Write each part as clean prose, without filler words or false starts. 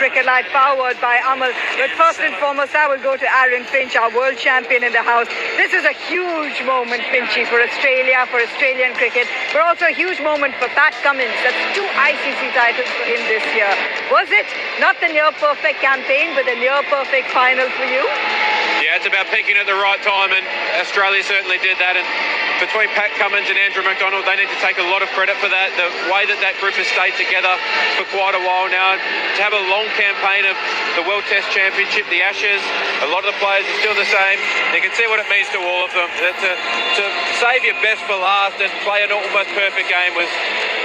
Cricket Live powered by Amal. But first and foremost, I will go to Aaron Finch, our world champion in the house. This is a huge moment, Finchy, for Australia, for Australian cricket, but also a huge moment for Pat Cummins. That's 2 ICC titles for him this year. Was it not the near-perfect campaign, but the near-perfect final for you? Yeah, it's about peaking at the right time, and Australia certainly did that. And between Pat Cummins and Andrew McDonald, they need to take a lot of credit for that. The way that group has stayed together for quite a while now. To have a long campaign of the World Test Championship, the Ashes, a lot of the players are still the same. You can see what it means to all of them. To save your best for last and play an almost perfect game was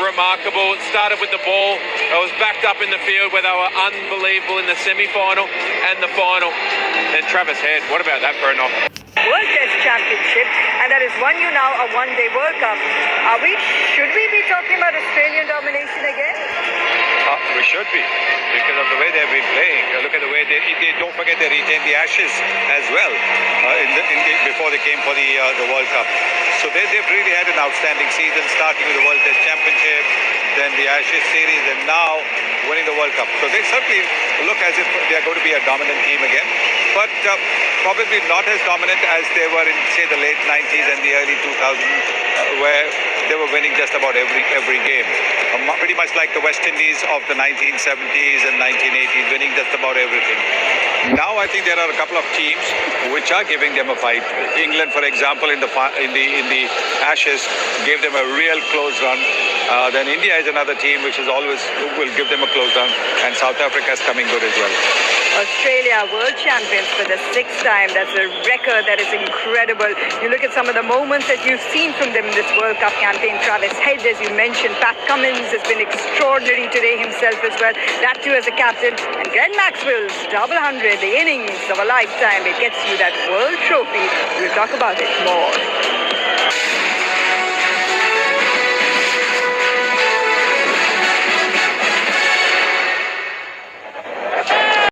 remarkable. It started with the ball. It was backed up in the field where they were unbelievable in the semi-final and the final. And Travis Head, what about that for a knock? World Test Championship, and that has won you now a one-day World Cup. Should we be talking about Australian domination again? We should be, because of the way they've been playing. Look at the way they don't forget they retained the Ashes as well before they came for the World Cup. So they've really had an outstanding season, starting with the World Test Championship, then the Ashes series, and now winning the World Cup. So they certainly look as if they are going to be a dominant team again, but probably not as dominant as they were in, say, the late 90s and the early 2000s, where they were winning just about every game. Pretty much like the West Indies of the 1970s and 1980s, winning just about everything. Now I think there are a couple of teams which are giving them a fight. England, for example, in the Ashes, gave them a real close run. Then India is another team which will give them a close run, and South Africa is coming good as well. Australia world champions for the 6th time. That's a record that is incredible. You look at some of the moments that you've seen from them in this World Cup campaign. Travis Head, as you mentioned, Pat Cummins has been extraordinary today himself as well. That too as a captain. And Glenn Maxwell's double 100, the innings of a lifetime. It gets you that world trophy. We'll talk about it more.